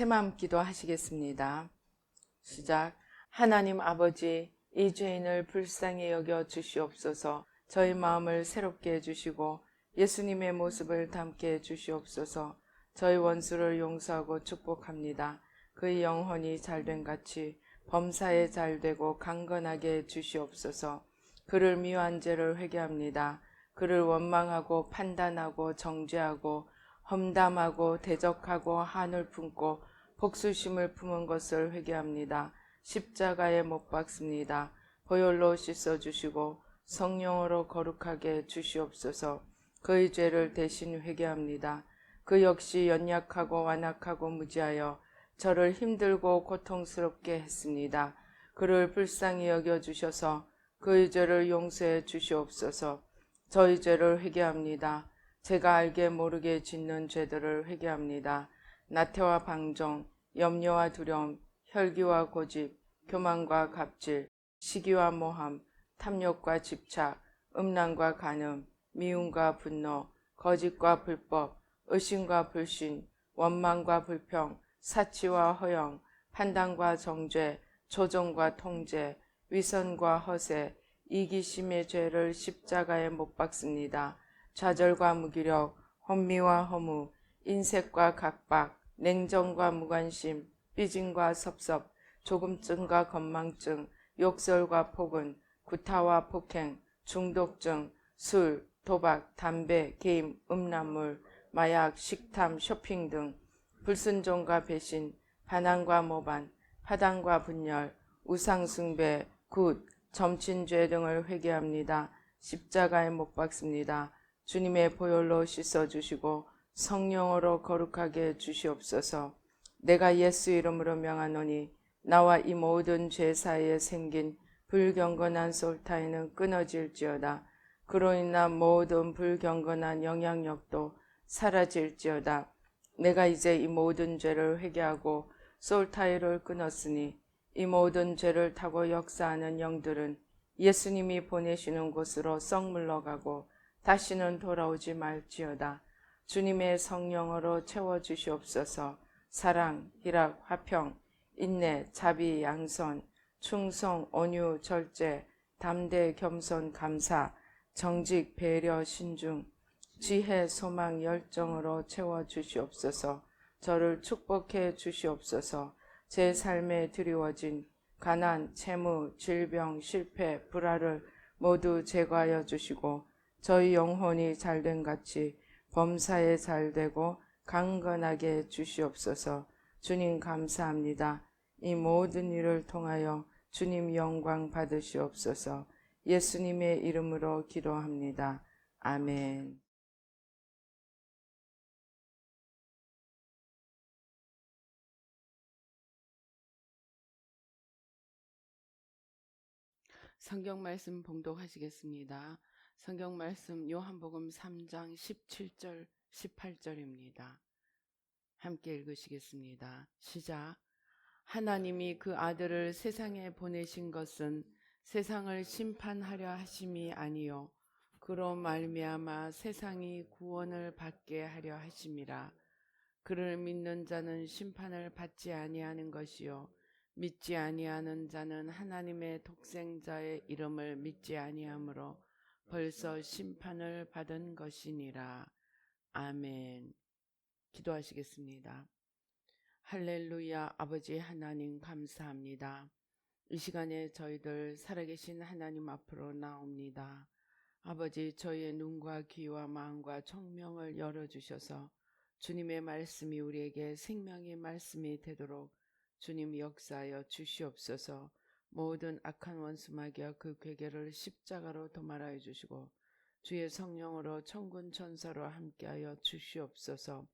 새마음 기도하시겠습니다. 시작. 하나님 아버지, 이 죄인을 불쌍히 여겨 주시옵소서. 저희 마음을 새롭게 해주시고 예수님의 모습을 담게 해주시옵소서. 저희 원수를 용서하고 축복합니다. 그의 영혼이 잘된 같이 범사에 잘되고 강건하게 해주시옵소서. 그를 미워한 죄를 회개합니다. 그를 원망하고 판단하고 정죄하고 험담하고 대적하고 한을 품고 복수심을 품은 것을 회개합니다. 십자가에 못 박습니다. 보혈로 씻어주시고 성령으로 거룩하게 주시옵소서. 그의 죄를 대신 회개합니다. 그 역시 연약하고 완악하고 무지하여 저를 힘들고 고통스럽게 했습니다. 그를 불쌍히 여겨주셔서 그의 죄를 용서해 주시옵소서. 저희 죄를 회개합니다. 제가 알게 모르게 짓는 죄들을 회개합니다. 나태와 방종, 염려와 두려움, 혈기와 고집, 교만과 갑질, 시기와 모함, 탐욕과 집착, 음란과 간음, 미움과 분노, 거짓과 불법, 의심과 불신, 원망과 불평, 사치와 허영, 판단과 정죄, 조종과 통제, 위선과 허세, 이기심의 죄를 십자가에 못 박습니다. 좌절과 무기력, 혼미와 허무, 인색과 각박, 냉정과 무관심, 삐짐과 섭섭, 조금증과 건망증, 욕설과 폭언, 구타와 폭행, 중독증, 술, 도박, 담배, 게임, 음란물, 마약, 식탐, 쇼핑 등 불순종과 배신, 반항과 모반, 파당과 분열, 우상숭배, 굿, 점친죄 등을 회개합니다. 십자가에 못 박습니다. 주님의 보혈로 씻어주시고 성령으로 거룩하게 주시옵소서. 내가 예수 이름으로 명하노니 나와 이 모든 죄 사이에 생긴 불경건한 솔타이는 끊어질지어다. 그로 인한 모든 불경건한 영향력도 사라질지어다. 내가 이제 이 모든 죄를 회개하고 솔타이를 끊었으니 이 모든 죄를 타고 역사하는 영들은 예수님이 보내시는 곳으로 썩 물러가고 다시는 돌아오지 말지어다. 주님의 성령으로 채워주시옵소서. 사랑, 희락, 화평, 인내, 자비, 양선, 충성, 온유, 절제, 담대, 겸손, 감사, 정직, 배려, 신중, 지혜, 소망, 열정으로 채워주시옵소서. 저를 축복해 주시옵소서. 제 삶에 드리워진 가난, 채무, 질병, 실패, 불화를 모두 제거하여 주시고 저희 영혼이 잘된 같이 범사에 잘되고 강건하게 주시옵소서. 주님 감사합니다. 이 모든 일을 통하여 주님 영광 받으시옵소서. 예수님의 이름으로 기도합니다. 아멘. 성경 말씀 봉독하시겠습니다. 성경 말씀 요한복음 3장 17절 18절입니다. 함께 읽으시겠습니다. 시작. 하나님이 그 아들을 세상에 보내신 것은 세상을 심판하려 하심이 아니요 그로 말미암아 세상이 구원을 받게 하려 하심이라. 그를 믿는 자는 심판을 받지 아니하는 것이요 믿지 아니하는 자는 하나님의 독생자의 이름을 믿지 아니하므로 벌써 심판을 받은 것이니라. 아멘. 기도하시겠습니다. 할렐루야. 아버지 하나님 감사합니다. 이 시간에 저희들 살아계신 하나님 앞으로 나옵니다. 아버지, 저희의 눈과 귀와 마음과 청명을 열어주셔서 주님의 말씀이 우리에게 생명의 말씀이 되도록 주님 역사하여 주시옵소서. 모든 악한 원수마귀와 그 괴계를 십자가로 도말하여 주시고 주의 성령으로 천군 천사로 함께하여 주시옵소서.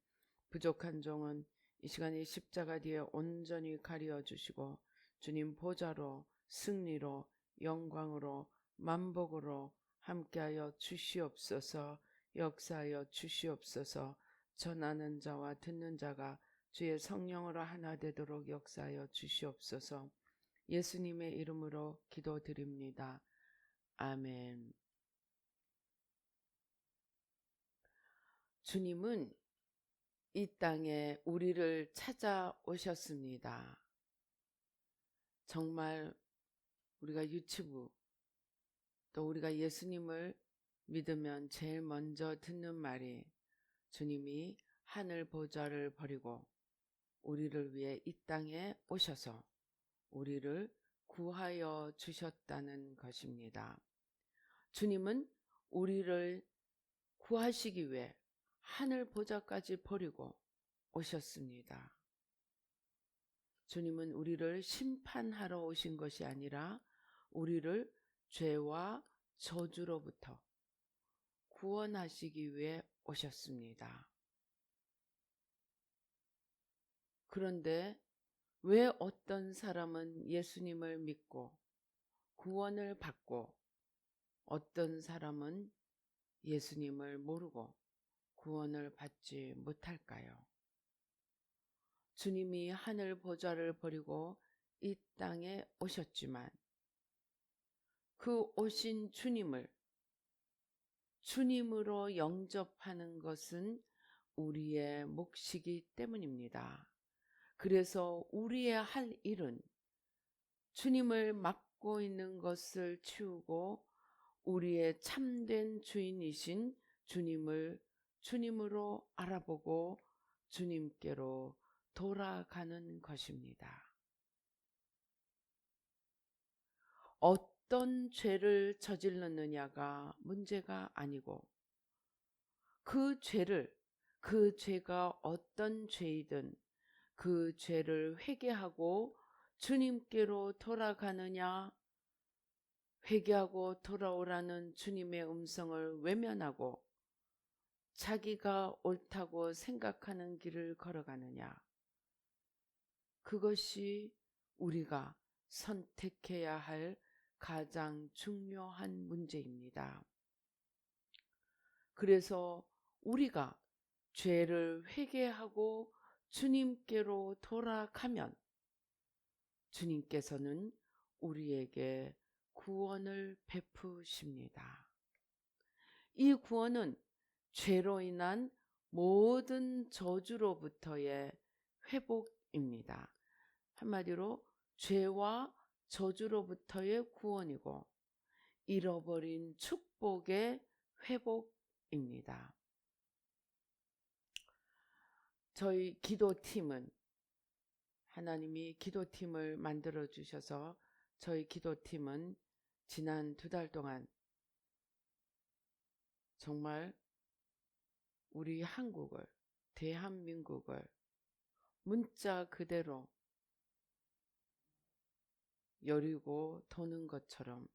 부족한 종은 이 시간에 십자가 뒤에 온전히 가려 주시고 주님 보좌로 승리로 영광으로 만복으로 함께하여 주시옵소서. 역사하여 주시옵소서. 전하는 자와 듣는 자가 주의 성령으로 하나 되도록 역사하여 주시옵소서. 예수님의 이름으로 기도드립니다. 아멘. 주님은 이 땅에 우리를 찾아오셨습니다. 정말 우리가 유치부 또 우리가 예수님을 믿으면 제일 먼저 듣는 말이 주님이 하늘 보좌를 버리고 우리를 위해 이 땅에 오셔서 우리를 구하여 주셨다는 것입니다. 주님은 우리를 구하시기 위해 하늘 보좌까지 버리고 오셨습니다. 주님은 우리를 심판하러 오신 것이 아니라 우리를 죄와 저주로부터 구원하시기 위해 오셨습니다. 그런데 왜 어떤 사람은 예수님을 믿고 구원을 받고 어떤 사람은 예수님을 모르고 구원을 받지 못할까요? 주님이 하늘 보좌를 버리고 이 땅에 오셨지만 그 오신 주님을 주님으로 영접하는 것은 우리의 몫이기 때문입니다. 그래서 우리의 할 일은 주님을 맡고 있는 것을 치우고 우리의 참된 주인이신 주님을 주님으로 알아보고 주님께로 돌아가는 것입니다. 어떤 죄를 저질렀느냐가 문제가 아니고 그 죄가 어떤 죄이든 그 죄를 회개하고 주님께로 돌아가느냐, 회개하고 돌아오라는 주님의 음성을 외면하고 자기가 옳다고 생각하는 길을 걸어가느냐, 그것이 우리가 선택해야 할 가장 중요한 문제입니다. 그래서 우리가 죄를 회개하고 주님께로 돌아가면 주님께서는 우리에게 구원을 베푸십니다. 이 구원은 죄로 인한 모든 저주로부터의 회복입니다. 한마디로 죄와 저주로부터의 구원이고 잃어버린 축복의 회복입니다. 저희 기도팀은 하나님이 기도팀을 만들어 주셔서 저희 기도팀은 지난 2달 동안 정말 우리 한국을, 대한민국을 문자 그대로 여리고 도는 것처럼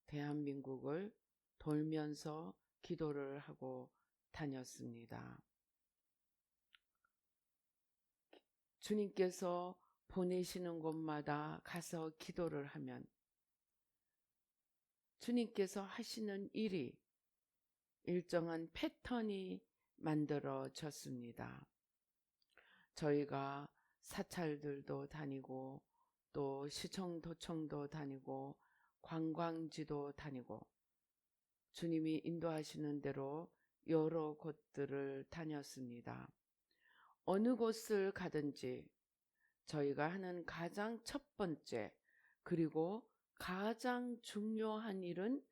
대한민국을 돌면서 기도를 하고 다녔습니다. 주님께서 보내시는 곳마다 가서 기도를 하면 주님께서 하시는 일이 일정한 패턴이 만들어졌습니다. 저희가 사찰들도 다니고 또 시청 도청도 다니고 관광지도 다니고 주님이 인도하시는 대로 여러 곳들을 다녔습니다. 어느 곳을 가든지 저희가 하는 가장 첫 번째 그리고 가장 중요한 일은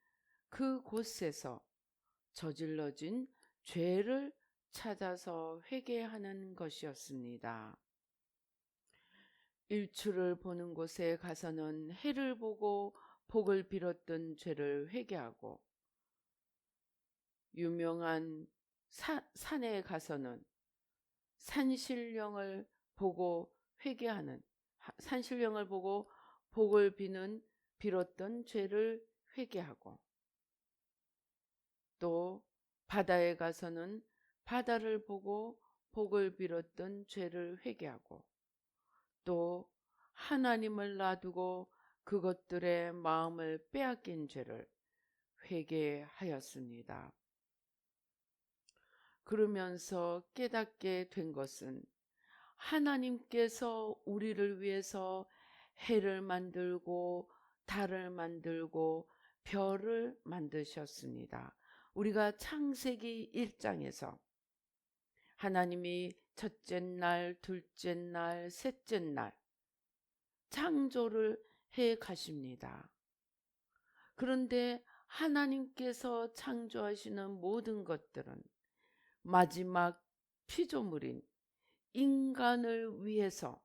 그곳에서 저질러진 죄를 찾아서 회개하는 것이었습니다. 일출을 보는 곳에 가서는 해를 보고 복을 빌었던 죄를 회개하고 유명한 산에 가서는 산신령을 보고 회개하는, 산신령을 보고 복을 빌었던 죄를 회개하고 또 바다에 가서는 바다를 보고 복을 빌었던 죄를 회개하고 또 하나님을 놔두고 그것들의 마음을 빼앗긴 죄를 회개하였습니다. 그러면서 깨닫게 된 것은 하나님께서 우리를 위해서 해를 만들고 달을 만들고 별을 만드셨습니다. 우리가 창세기 1장에서 하나님이 첫째 날, 둘째 날, 셋째 날 창조를 해 가십니다. 그런데 하나님께서 창조하시는 모든 것들은 마지막 피조물인 인간을 위해서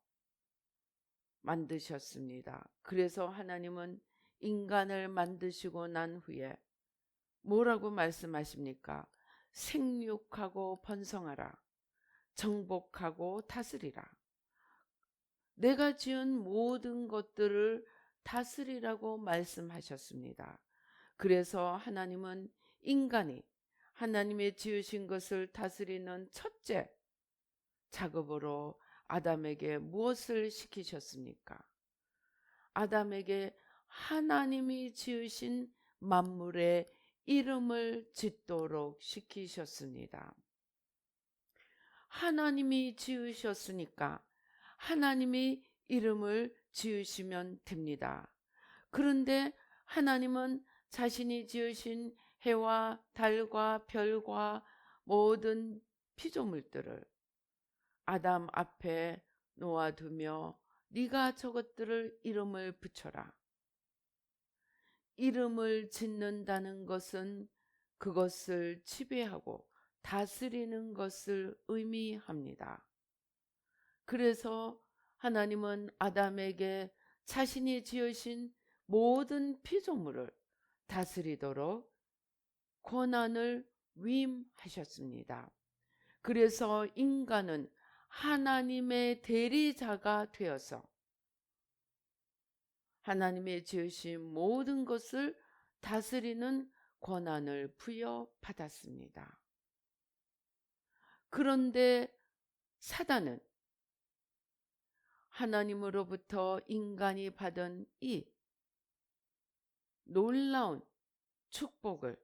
만드셨습니다. 그래서 하나님은 인간을 만드시고 난 후에 뭐라고 말씀하십니까? 생육하고 번성하라. 정복하고 다스리라. 내가 지은 모든 것들을 다스리라고 말씀하셨습니다. 그래서 하나님은 인간이 하나님의 지으신 것을 다스리는 첫째 작업으로 아담에게 무엇을 시키셨습니까? 아담에게 하나님이 지으신 만물의 이름을 짓도록 시키셨습니다. 하나님이 지으셨으니까 하나님이 이름을 지으시면 됩니다. 그런데 하나님은 자신이 지으신 해와 달과 별과 모든 피조물들을 아담 앞에 놓아두며 네가 저것들을 이름을 붙여라. 이름을 짓는다는 것은 그것을 지배하고 다스리는 것을 의미합니다. 그래서 하나님은 아담에게 자신이 지으신 모든 피조물을 다스리도록 권한을 위임하셨습니다. 그래서 인간은 하나님의 대리자가 되어서 하나님의 지으신 모든 것을 다스리는 권한을 부여받았습니다. 그런데 사단은 하나님으로부터 인간이 받은 이 놀라운 축복을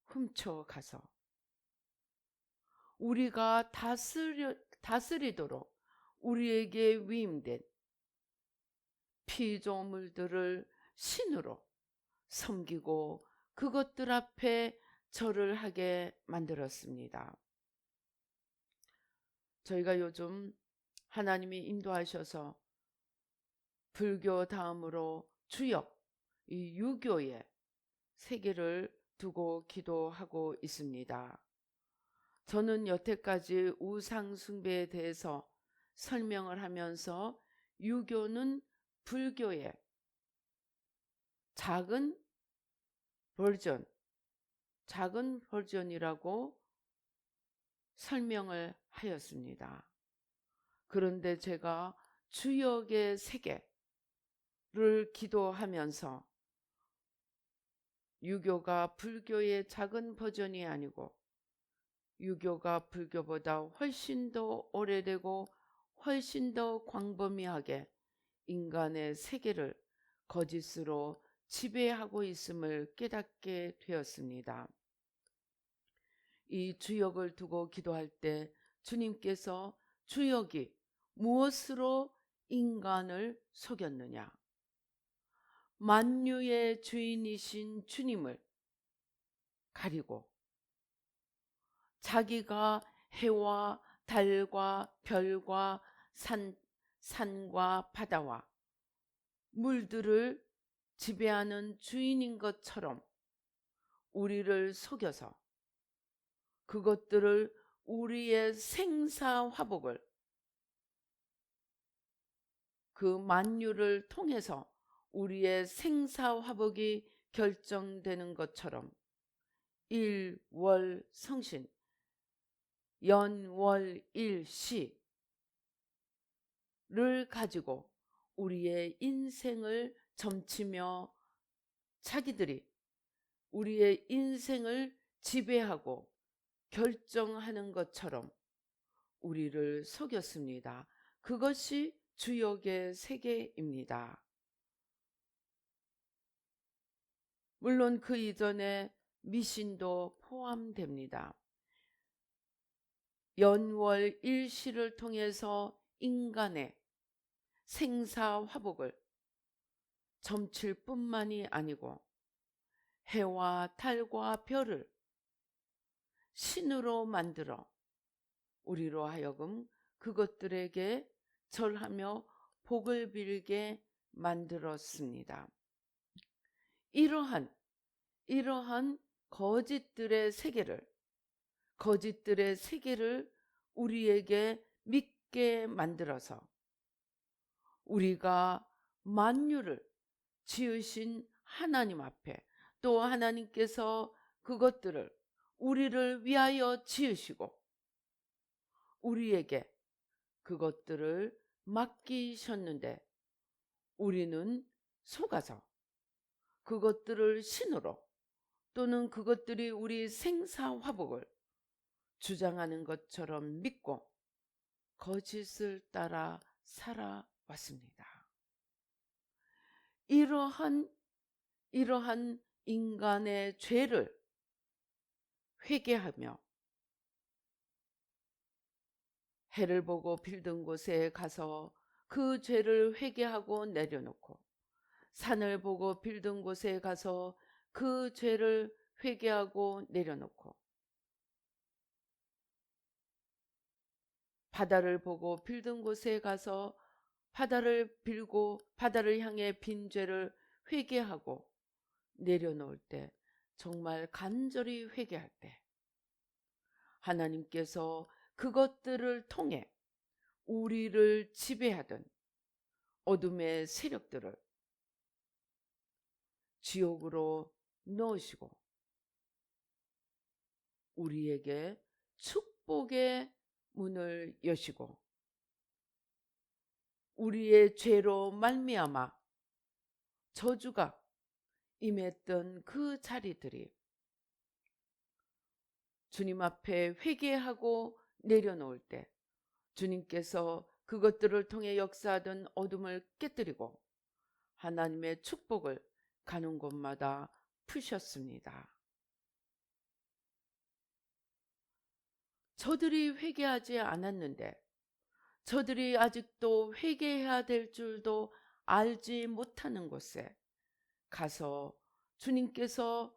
훔쳐가서 우리가 다스리도록 우리에게 위임된 피조물들을 신으로 섬기고 그것들 앞에 절을 하게 만들었습니다. 저희가 요즘 하나님이 인도하셔서 불교 다음으로 주역, 이 유교의 세계를 두고 기도하고 있습니다. 저는 여태까지 우상 숭배에 대해서 설명을 하면서 유교는 불교의 작은 버전이라고 설명을 하였습니다. 그런데 제가 주역의 세계를 기도하면서 유교가 불교의 작은 버전이 아니고 유교가 불교보다 훨씬 더 오래되고 훨씬 더 광범위하게 인간의 세계를 거짓으로 지배하고 있음을 깨닫게 되었습니다. 이 주역을 두고 기도할 때 주님께서 주역이 무엇으로 인간을 속였느냐? 만유의 주인이신 주님을 가리고 자기가 해와 달과 별과 산과 바다와 물들을 지배하는 주인인 것처럼 우리를 속여서 그것들을 우리의 생사화복을 그 만유를 통해서 우리의 생사화복이 결정되는 것처럼 일월성신 연월일시를 가지고 우리의 인생을 점치며 자기들이 우리의 인생을 지배하고 결정하는 것처럼 우리를 속였습니다. 그것이 주역의 세계입니다. 물론 그 이전에 미신도 포함됩니다. 연월일시를 통해서 인간의 생사화복을 점칠 뿐만이 아니고 해와 달과 별을 신으로 만들어 우리로 하여금 그것들에게 절하며 복을 빌게 만들었습니다. 이러한 거짓들의 세계를 우리에게 믿게 만들어서 우리가 만유를 지으신 하나님 앞에, 또 하나님께서 그것들을 우리를 위하여 지으시고 우리에게 그것들을 맡기셨는데 우리는 속아서 그것들을 신으로, 또는 그것들이 우리 생사화복을 주장하는 것처럼 믿고 거짓을 따라 살아왔습니다. 이러한 인간의 죄를 회개하며 해를 보고 빌든 곳에 가서 그 죄를 회개하고 내려놓고, 산을 보고 빌든 곳에 가서 그 죄를 회개하고 내려놓고, 바다를 보고 빌든 곳에 가서 바다를 빌고 바다를 향해 빈 죄를 회개하고 내려놓을 때, 정말 간절히 회개할 때 하나님께서 그것들을 통해 우리를 지배하던 어둠의 세력들을 지옥으로 넣으시고 우리에게 축복의 문을 여시고 우리의 죄로 말미암아 저주가 임했던 그 자리들이 주님 앞에 회개하고 내려놓을 때 주님께서 그것들을 통해 역사하던 어둠을 깨뜨리고 하나님의 축복을 가는 곳마다 푸셨습니다. 저들이 회개하지 않았는데, 저들이 아직도 회개해야 될 줄도 알지 못하는 곳에 가서 주님께서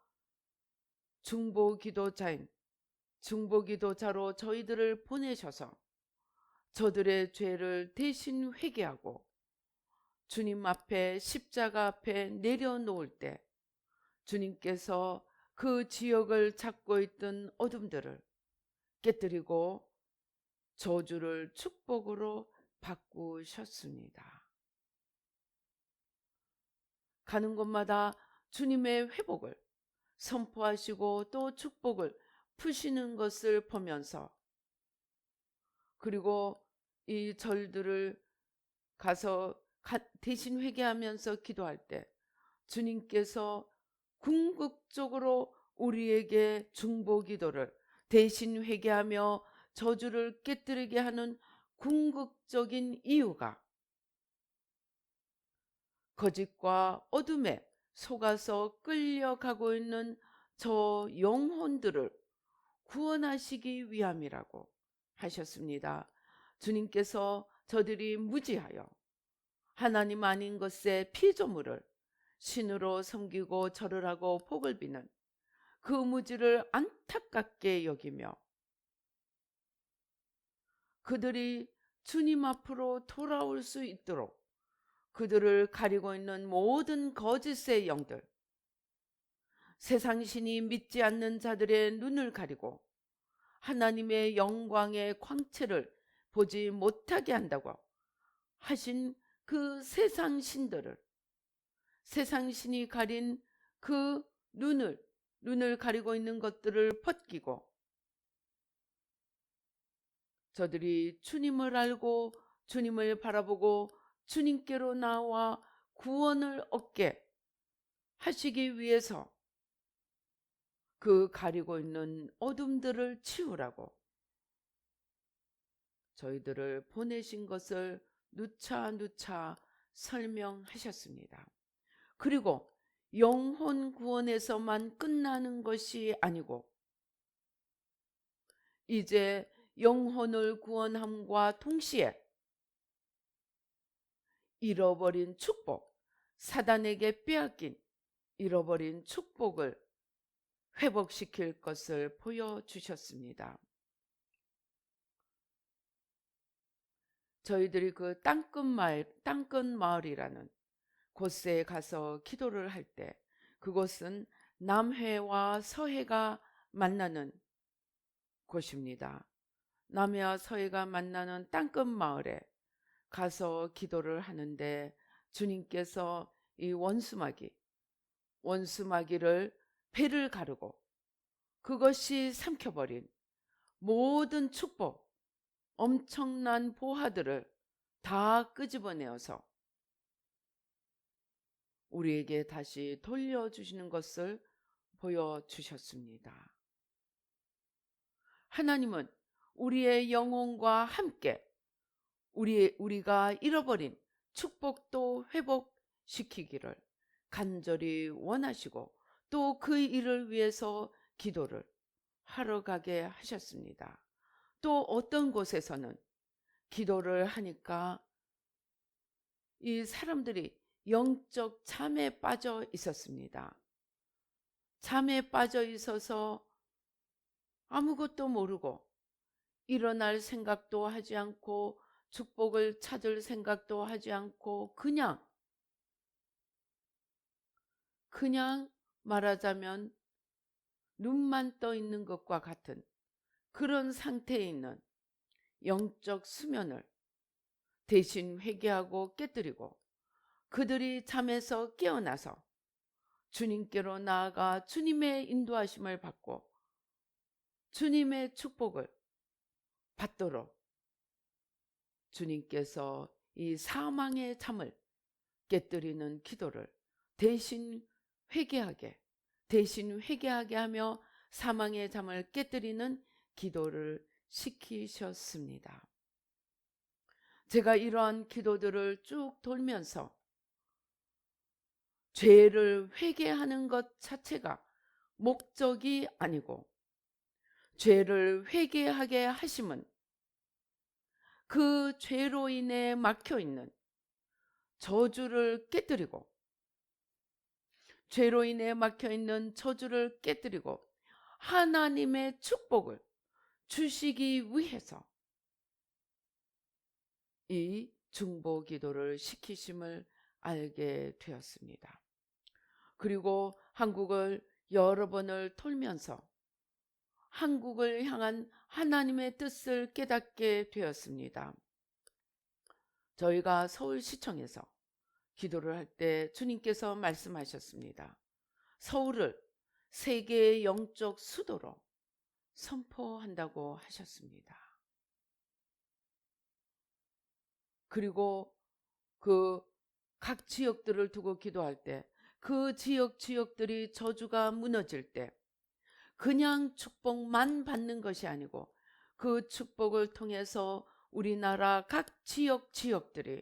중보기도자로 저희들을 보내셔서 저들의 죄를 대신 회개하고 주님 앞에, 십자가 앞에 내려놓을 때 주님께서 그 지역을 잡고 있던 어둠들을 깨뜨리고 저주를 축복으로 바꾸셨습니다. 가는 곳마다 주님의 회복을 선포하시고 또 축복을 푸시는 것을 보면서, 그리고 이 절들을 가서 대신 회개하면서 기도할 때 주님께서 궁극적으로 우리에게 중보기도를 대신 회개하며 저주를 깨뜨리게 하는 궁극적인 이유가 거짓과 어둠에 속아서 끌려가고 있는 저 영혼들을 구원하시기 위함이라고 하셨습니다. 주님께서 저들이 무지하여 하나님 아닌 것에 피조물을 신으로 섬기고 절을 하고 복을 비는 그 무지를 안타깝게 여기며 그들이 주님 앞으로 돌아올 수 있도록 그들을 가리고 있는 모든 거짓의 영들, 세상 신이 믿지 않는 자들의 눈을 가리고 하나님의 영광의 광채를 보지 못하게 한다고 하신 그 세상 신들을, 세상 신이 가린 그 눈을 가리고 있는 것들을 벗기고 저들이 주님을 알고 주님을 바라보고 주님께로 나와 구원을 얻게 하시기 위해서 그 가리고 있는 어둠들을 치우라고 저희들을 보내신 것을 누차 설명하셨습니다. 그리고 영혼 구원에서만 끝나는 것이 아니고 이제 영혼을 구원함과 동시에 잃어버린 축복, 사단에게 빼앗긴 잃어버린 축복을 회복시킬 것을 보여주셨습니다. 저희들이 그 땅끝 마을이라는 곳에 가서 기도를 할 때, 그곳은 남해와 서해가 만나는 곳입니다. 남해와 서해가 만나는 땅끝 마을에 가서 기도를 하는데, 주님께서 이 원수마귀를 배를 가르고 그것이 삼켜버린 모든 축복, 엄청난 보화들을 다 끄집어내어서 우리에게 다시 돌려주시는 것을 보여주셨습니다. 하나님은 우리의 영혼과 함께 우리가 잃어버린 축복도 회복시키기를 간절히 원하시고, 또 그 일을 위해서 기도를 하러 가게 하셨습니다. 또 어떤 곳에서는 기도를 하니까 이 사람들이 영적 잠에 빠져 있었습니다. 잠에 빠져 있어서 아무것도 모르고 일어날 생각도 하지 않고 축복을 찾을 생각도 하지 않고 그냥 말하자면 눈만 떠 있는 것과 같은 그런 상태에 있는 영적 수면을 대신 회개하고 깨뜨리고, 그들이 잠에서 깨어나서 주님께로 나아가 주님의 인도하심을 받고 주님의 축복을 받도록 주님께서 이 사망의 잠을 깨뜨리는 기도를 대신 회개하게 하며 사망의 잠을 깨뜨리는 기도를 시키셨습니다. 제가 이러한 기도들을 쭉 돌면서 죄를 회개하는 것 자체가 목적이 아니고, 죄를 회개하게 하심은 그 죄로 인해 막혀있는 저주를 깨뜨리고, 죄로 인해 막혀있는 저주를 깨뜨리고 하나님의 축복을 주시기 위해서 이 중보 기도를 시키심을 알게 되었습니다. 그리고 한국을 여러 번을 돌면서 한국을 향한 하나님의 뜻을 깨닫게 되었습니다. 저희가 서울시청에서 기도를 할 때 주님께서 말씀하셨습니다. 서울을 세계의 영적 수도로 선포한다고 하셨습니다. 그리고 그 각 지역들을 두고 기도할 때 그 지역들이 저주가 무너질 때 그냥 축복만 받는 것이 아니고, 그 축복을 통해서 우리나라 각 지역들이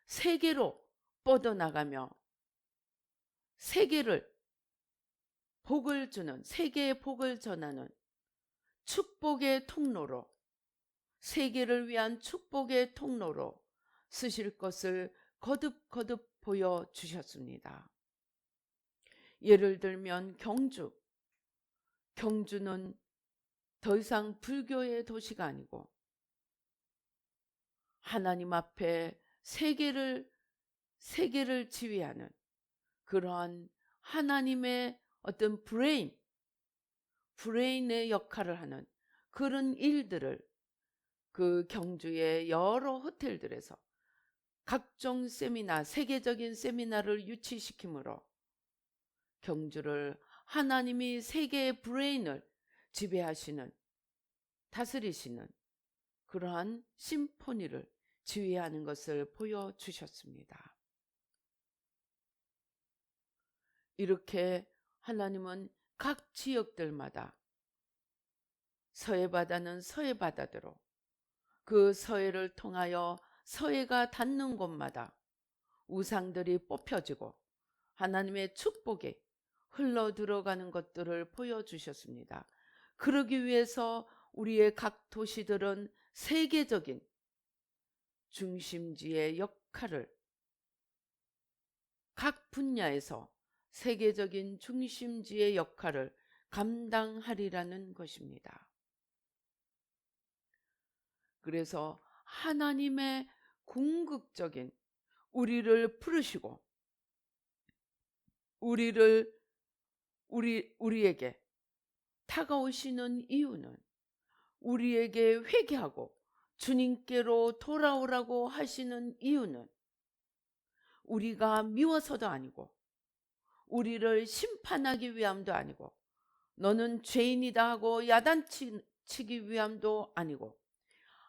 세계로 뻗어나가며 세계의 복을 전하는 축복의 통로로, 세계를 위한 축복의 통로로 쓰실 것을 거듭 보여주셨습니다. 예를 들면 경주는 더 이상 불교의 도시가 아니고 하나님 앞에 세계를 지휘하는 그러한 하나님의 어떤 브레인의 역할을 하는 그런 일들을 그 경주의 여러 호텔들에서 각종 세계적인 세미나를 유치시키므로 경주를 하나님이 세계의 브레인을 지배하시는, 다스리시는 그러한 심포니를 지휘하는 것을 보여주셨습니다. 이렇게 하나님은 각 지역들마다 서해 바다는 서해 바다대로 그 서해를 통하여 서해가 닿는 곳마다 우상들이 뽑혀지고 하나님의 축복이 흘러 들어가는 것들을 보여주셨습니다. 그러기 위해서 우리의 각 도시들은 세계적인 중심지의 역할을, 각 분야에서 세계적인 중심지의 역할을 감당하리라는 것입니다. 그래서 하나님의 궁극적인 우리를 부르시고 우리에게 다가오시는 이유는 우리에게 회개하고 주님께로 돌아오라고 하시는 이유는 우리가 미워서도 아니고 우리를 심판하기 위함도 아니고 너는 죄인이다 하고 야단치기 위함도 아니고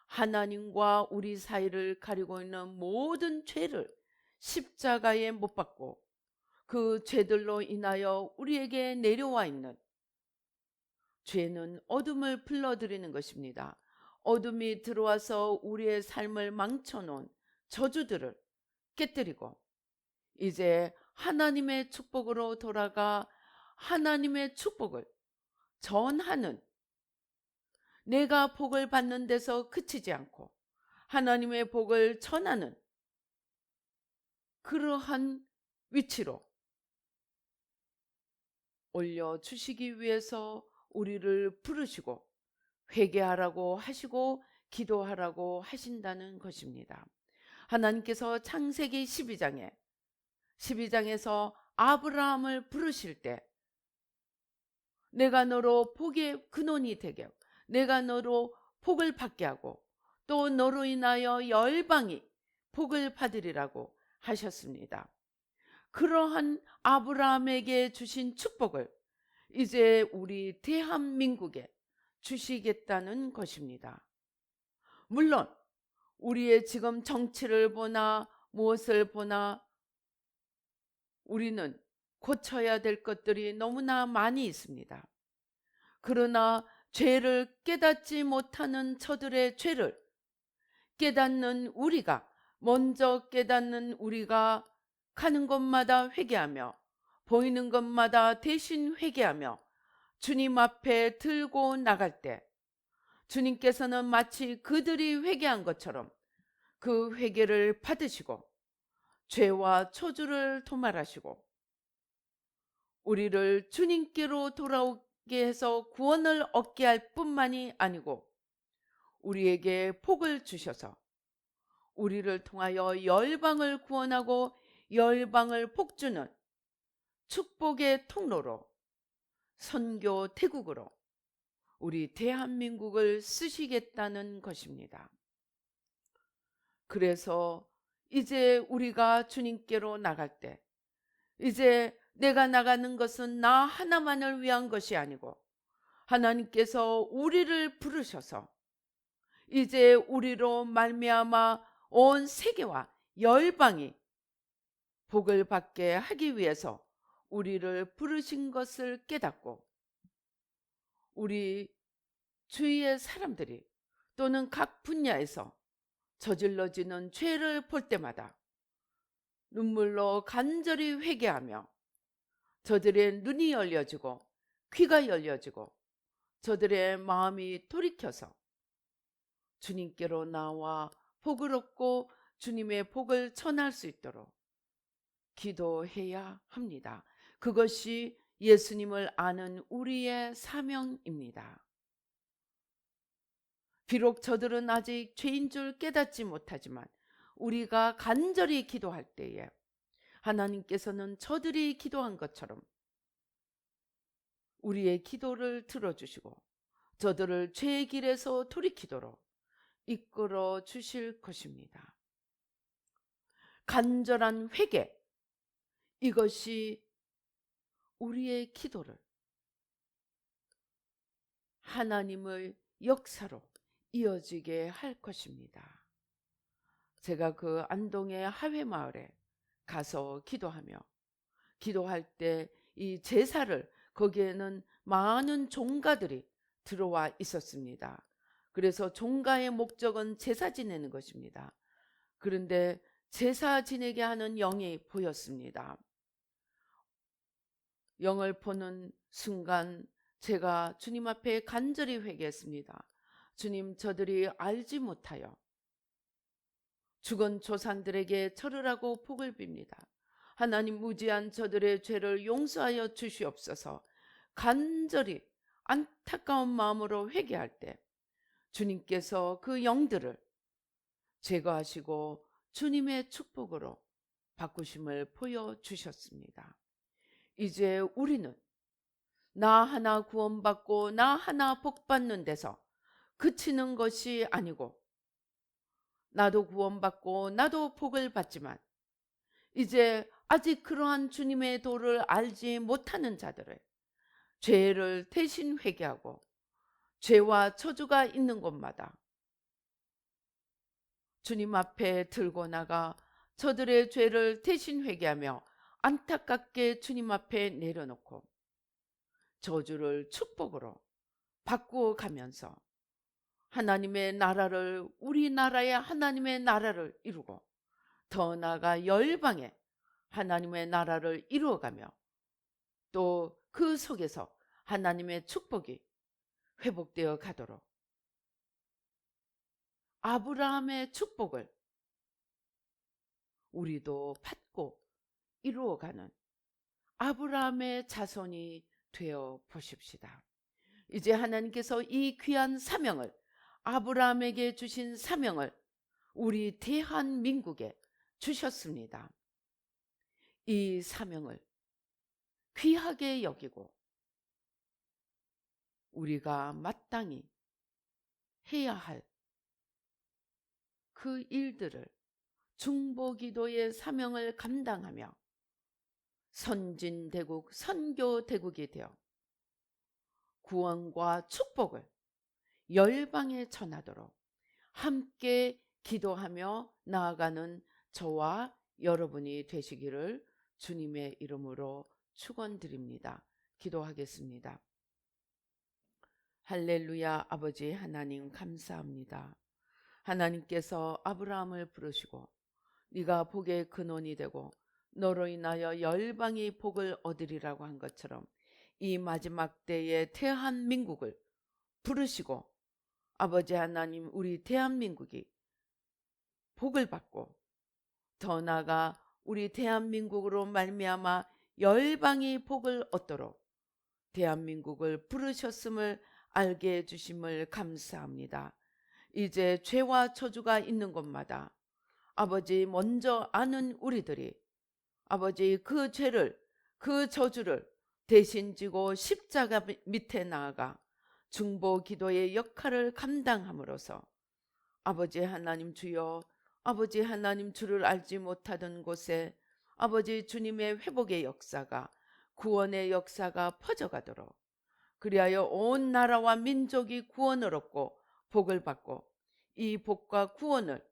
하나님과 우리 사이를 가리고 있는 모든 죄를 십자가에 못 박고 그 죄들로 인하여 우리에게 내려와 있는 죄는 어둠을 불러들이는 것입니다. 어둠이 들어와서 우리의 삶을 망쳐놓은 저주들을 깨뜨리고 이제 하나님의 축복으로 돌아가 하나님의 축복을 전하는, 내가 복을 받는 데서 그치지 않고 하나님의 복을 전하는 그러한 위치로 올려주시기 위해서 우리를 부르시고 회개하라고 하시고 기도하라고 하신다는 것입니다. 하나님께서 창세기 12장에서 아브라함을 부르실 때 내가 너로 복의 근원이 되게 하고 내가 너로 복을 받게 하고 또 너로 인하여 열방이 복을 받으리라고 하셨습니다. 그러한 아브라함에게 주신 축복을 이제 우리 대한민국에 주시겠다는 것입니다. 물론 우리의 지금 정치를 보나 무엇을 보나 우리는 고쳐야 될 것들이 너무나 많이 있습니다. 그러나 죄를 깨닫지 못하는 저들의 죄를 깨닫는 우리가, 먼저 깨닫는 우리가 가는 곳마다 회개하며 보이는 것마다 대신 회개하며 주님 앞에 들고 나갈 때 주님께서는 마치 그들이 회개한 것처럼 그 회개를 받으시고 죄와 초주를 도말하시고 우리를 주님께로 돌아오게 해서 구원을 얻게 할 뿐만이 아니고 우리에게 복을 주셔서 우리를 통하여 열방을 구원하고 열방을 복주는 축복의 통로로 선교 태국으로 우리 대한민국을 쓰시겠다는 것입니다. 그래서 이제 우리가 주님께로 나갈 때 이제 내가 나가는 것은 나 하나만을 위한 것이 아니고 하나님께서 우리를 부르셔서 이제 우리로 말미암아 온 세계와 열방이 복을 받게 하기 위해서 우리를 부르신 것을 깨닫고 우리 주위의 사람들이 또는 각 분야에서 저질러지는 죄를 볼 때마다 눈물로 간절히 회개하며 저들의 눈이 열려지고 귀가 열려지고 저들의 마음이 돌이켜서 주님께로 나와 복을 얻고 주님의 복을 전할 수 있도록 기도해야 합니다. 그것이 예수님을 아는 우리의 사명입니다. 비록 저들은 아직 죄인 줄 깨닫지 못하지만 우리가 간절히 기도할 때에 하나님께서는 저들이 기도한 것처럼 우리의 기도를 들어주시고 저들을 죄의 길에서 돌이키도록 이끌어 주실 것입니다. 간절한 회개, 이것이 우리의 기도를 하나님의 역사로 이어지게 할 것입니다. 제가 그 안동의 하회마을에 가서 기도할 때 이 제사를, 거기에는 많은 종가들이 들어와 있었습니다. 그래서 종가의 목적은 제사 지내는 것입니다. 그런데 제사 지내게 하는 영이 보였습니다. 영을 보는 순간 제가 주님 앞에 간절히 회개했습니다. 주님, 저들이 알지 못하여 죽은 조상들에게 절을 복을 빕니다. 하나님, 무지한 저들의 죄를 용서하여 주시옵소서. 간절히 안타까운 마음으로 회개할 때 주님께서 그 영들을 제거하시고 주님의 축복으로 바꾸심을 보여주셨습니다. 이제 우리는 나 하나 구원받고 나 하나 복받는 데서 그치는 것이 아니고, 나도 구원받고 나도 복을 받지만 이제 아직 그러한 주님의 도를 알지 못하는 자들을 죄를 대신 회개하고 죄와 저주가 있는 곳마다 주님 앞에 들고 나가 저들의 죄를 대신 회개하며 안타깝게 주님 앞에 내려놓고 저주를 축복으로 바꾸어 가면서 하나님의 나라를, 우리나라의 하나님의 나라를 이루고 더 나아가 열방에 하나님의 나라를 이루어가며 또 그 속에서 하나님의 축복이 회복되어 가도록 아브라함의 축복을 우리도 받고 이루어가는 아브라함의 자손이 되어 보십시다. 이제 하나님께서 이 귀한 사명을, 아브라함에게 주신 사명을 우리 대한민국에 주셨습니다. 이 사명을 귀하게 여기고 우리가 마땅히 해야 할 그 일들을 중보기도의 사명을 감당하며 선진대국, 선교대국이 되어 구원과 축복을 열방에 전하도록 함께 기도하며 나아가는 저와 여러분이 되시기를 주님의 이름으로 축원드립니다. 기도하겠습니다. 할렐루야. 아버지 하나님 감사합니다. 하나님께서 아브라함을 부르시고 네가 복의 근원이 되고 너로 인하여 열방이 복을 얻으리라고 한 것처럼 이 마지막 때에 대한민국을 부르시고 아버지 하나님, 우리 대한민국이 복을 받고 더 나아가 우리 대한민국으로 말미암아 열방이 복을 얻도록 대한민국을 부르셨음을 알게 해주심을 감사합니다. 이제 죄와 저주가 있는 곳마다 아버지 먼저 아는 우리들이 아버지 그 죄를, 그 저주를 대신 지고 십자가 밑에 나아가 중보 기도의 역할을 감당함으로써 아버지 하나님 주여, 아버지 하나님 주를 알지 못하던 곳에 아버지 주님의 회복의 역사가, 구원의 역사가 퍼져가도록, 그리하여 온 나라와 민족이 구원을 얻고 복을 받고 이 복과 구원을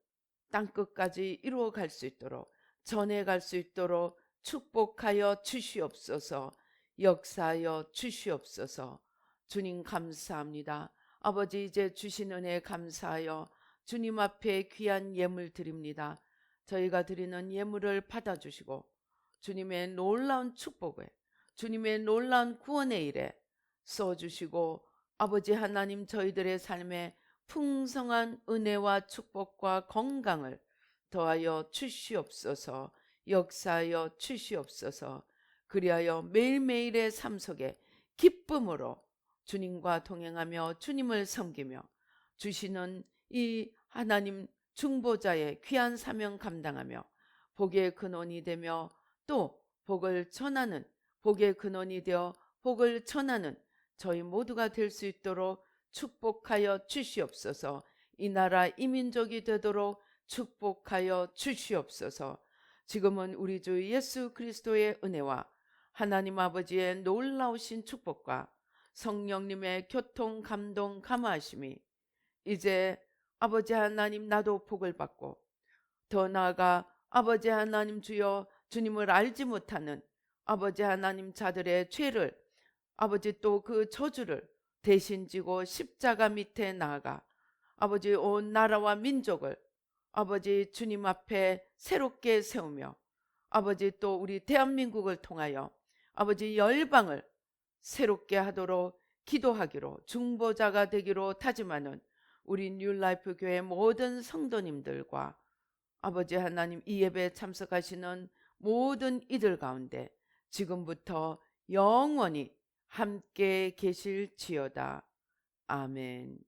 땅끝까지 이루어갈 수 있도록, 전해갈 수 있도록 축복하여 주시옵소서. 역사하여 주시옵소서. 주님 감사합니다. 아버지 이제 주신 은혜 감사하여 주님 앞에 귀한 예물 드립니다. 저희가 드리는 예물을 받아주시고 주님의 놀라운 축복에, 주님의 놀라운 구원의 일에 써주시고 아버지 하나님 저희들의 삶에 풍성한 은혜와 축복과 건강을 더하여 주시옵소서. 역사하여 주시옵소서. 그리하여 매일매일의 삶 속에 기쁨으로 주님과 동행하며 주님을 섬기며 주시는 이 하나님 중보자의 귀한 사명 감당하며 복의 근원이 되며 또 복을 전하는, 복의 근원이 되어 복을 전하는 저희 모두가 될 수 있도록 축복하여 주시옵소서. 이 나라 이 민족이 되도록 축복하여 주시옵소서. 지금은 우리 주 예수 그리스도의 은혜와 하나님 아버지의 놀라우신 축복과 성령님의 교통 감동 감화하심이 이제 아버지 하나님 나도 복을 받고 더 나아가 아버지 하나님 주여 주님을 알지 못하는 아버지 하나님 자들의 죄를, 아버지 또 그 저주를 대신 지고 십자가 밑에 나아가 아버지 온 나라와 민족을 아버지 주님 앞에 새롭게 세우며 아버지 또 우리 대한민국을 통하여 아버지 열방을 새롭게 하도록 기도하기로, 중보자가 되기로 다짐하는 우리 뉴라이프 교회 모든 성도님들과 아버지 하나님 이 예배에 참석하시는 모든 이들 가운데 지금부터 영원히 함께 계실지어다. 아멘.